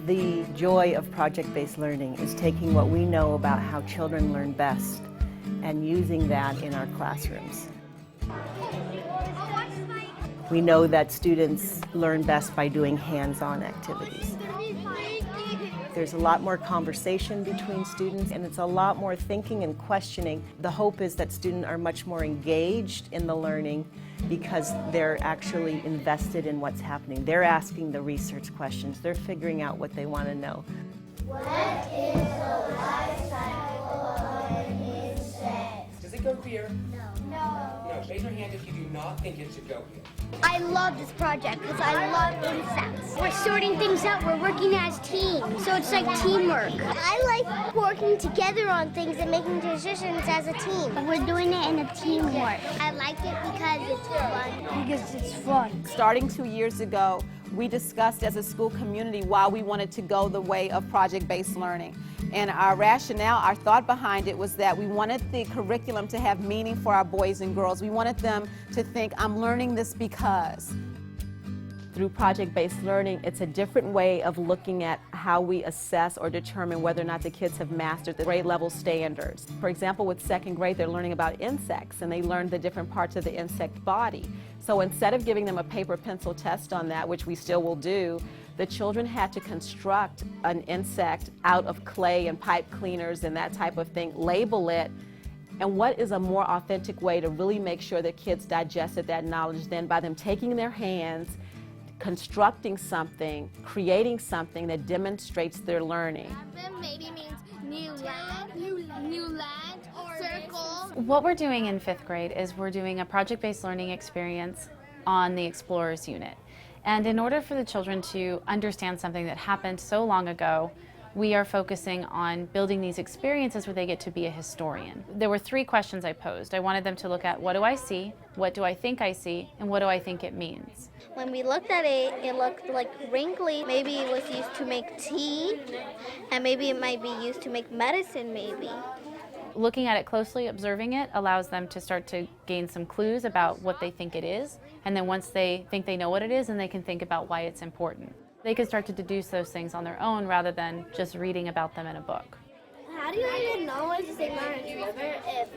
The joy of project-based learning is taking what we know about how children learn best and using that in our classrooms. We know that students learn best by doing hands-on activities. There's a lot more conversation between students, and it's a lot more thinking and questioning. The hope is that students are much more engaged in the learning because they're actually invested in what's happening. They're asking the research questions. They're figuring out what they want to know. What is the life cycle of an insect? Does it go here? No. No. Raise your hand if you do not think it should go here. I love this project because I love insects. We're sorting things out, we're working as teams, so it's like teamwork. I like working together on things and making decisions as a team. We're doing it in a teamwork. I like it because it's fun. Because it's fun. Starting 2 years ago, we discussed as a school community why we wanted to go the way of project-based learning. And our rationale, our thought behind it was that we wanted the curriculum to have meaning for our boys and girls. We wanted them to think, I'm learning this because. Through project-based learning, it's a different way of looking at how we assess or determine whether or not the kids have mastered the grade level standards. For example, with second grade, they're learning about insects, and they learn the different parts of the insect body. So instead of giving them a paper pencil test on that, which we still will do, the children had to construct an insect out of clay and pipe cleaners and that type of thing, label it. And what is a more authentic way to really make sure that kids digested that knowledge than by them taking their hands, constructing something, creating something that demonstrates their learning. Maybe means new land, circle. What we're doing in 5th grade is we're doing a project-based learning experience on the Explorers unit. And in order for the children to understand something that happened so long ago, we are focusing on building these experiences where they get to be a historian. There were 3 questions I posed. I wanted them to look at what do I see, what do I think I see, and what do I think it means. When we looked at it, it looked like wrinkly. Maybe it was used to make tea, and maybe it might be used to make medicine, maybe. Looking at it closely, observing it, allows them to start to gain some clues about what they think it is. And then once they think they know what it is, then they can think about why it's important. They can start to deduce those things on their own rather than just reading about them in a book. How do you even know what to say if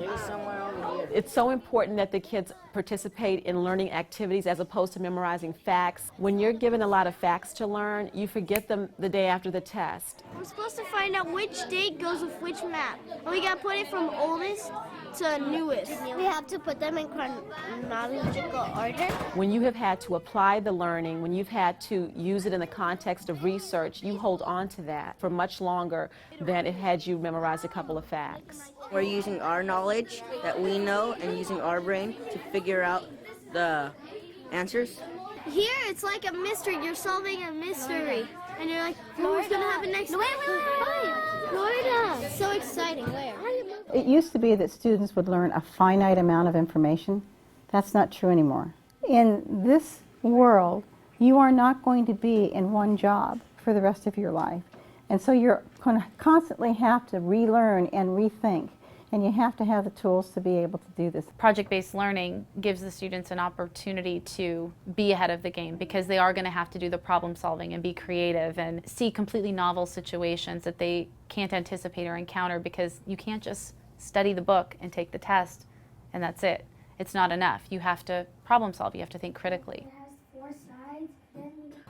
It's so important that the kids participate in learning activities as opposed to memorizing facts. When you're given a lot of facts to learn, you forget them the day after the test. we're supposed to find out which date goes with which map. And we gotta put it from oldest to newest. We have to put them in chronological order. When you have had to apply the learning, when you've had to use it in the context of research, you hold on to that for much longer than it had you memorize a couple of facts. We're using our knowledge that we know and using our brain to figure out the answers. Here it's like a mystery. You're solving a mystery. And you're like, what's gonna happen next? Florida! So exciting. Where? It used to be that students would learn a finite amount of information. That's not true anymore. In this world, you are not going to be in one job for the rest of your life. And so you're going to constantly have to relearn and rethink. And you have to have the tools to be able to do this. Project-based learning gives the students an opportunity to be ahead of the game because they are going to have to do the problem solving and be creative and see completely novel situations that they can't anticipate or encounter because you can't just study the book and take the test and that's it. It's not enough. You have to problem solve. You have to think critically.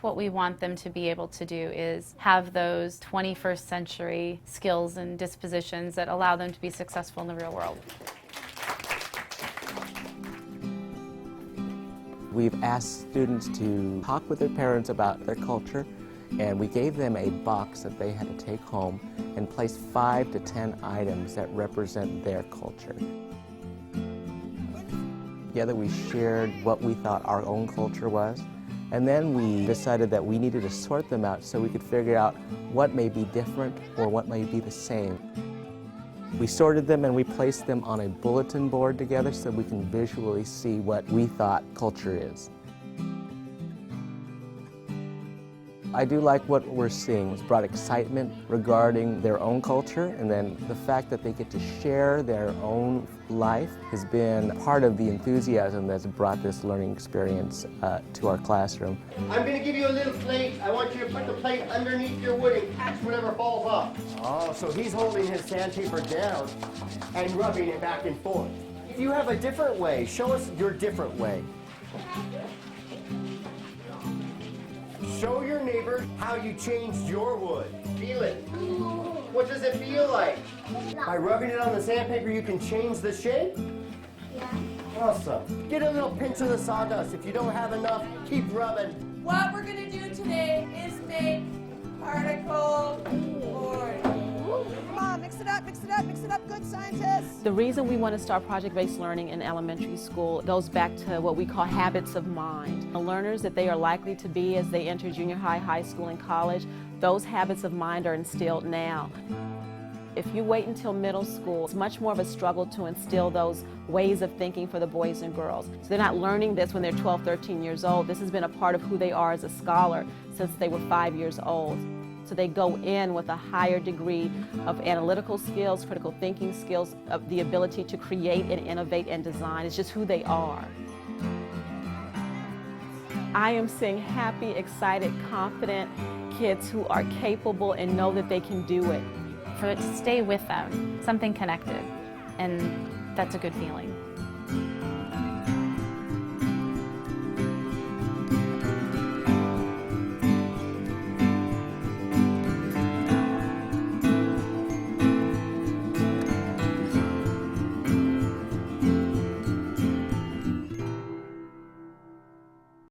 What we want them to be able to do is have those 21st century skills and dispositions that allow them to be successful in the real world. We've asked students to talk with their parents about their culture, and we gave them a box that they had to take home and place 5 to 10 items that represent their culture. Together we shared what we thought our own culture was, and then we decided that we needed to sort them out so we could figure out what may be different or what may be the same. We sorted them and we placed them on a bulletin board together so we can visually see what we thought culture is. I do like what we're seeing. It's brought excitement regarding their own culture, and then the fact that they get to share their own life has been part of the enthusiasm that's brought this learning experience to our classroom. I'm going to give you a little plate. I want you to put the plate underneath your wood and catch whatever falls off. Oh, so he's holding his sandpaper down and rubbing it back and forth. If you have a different way, show us your different way. Show your neighbor how you changed your wood. Feel it. What does it feel like? By rubbing it on the sandpaper, you can change the shape? Yeah. Awesome. Get a little pinch of the sawdust. If you don't have enough, keep rubbing. What we're going to do today is make particle board. Come on, mix it up, mix it up, mix it up, good scientists. The reason we want to start project-based learning in elementary school goes back to what we call habits of mind. The learners that they are likely to be as they enter junior high, high school, and college, those habits of mind are instilled now. If you wait until middle school, it's much more of a struggle to instill those ways of thinking for the boys and girls. So they're not learning this when they're 12, 13 years old. This has been a part of who they are as a scholar since they were 5 years old. So they go in with a higher degree of analytical skills, critical thinking skills, of the ability to create and innovate and design. It's just who they are. I am seeing happy, excited, confident kids who are capable and know that they can do it. For it to stay with them, something connected, and that's a good feeling.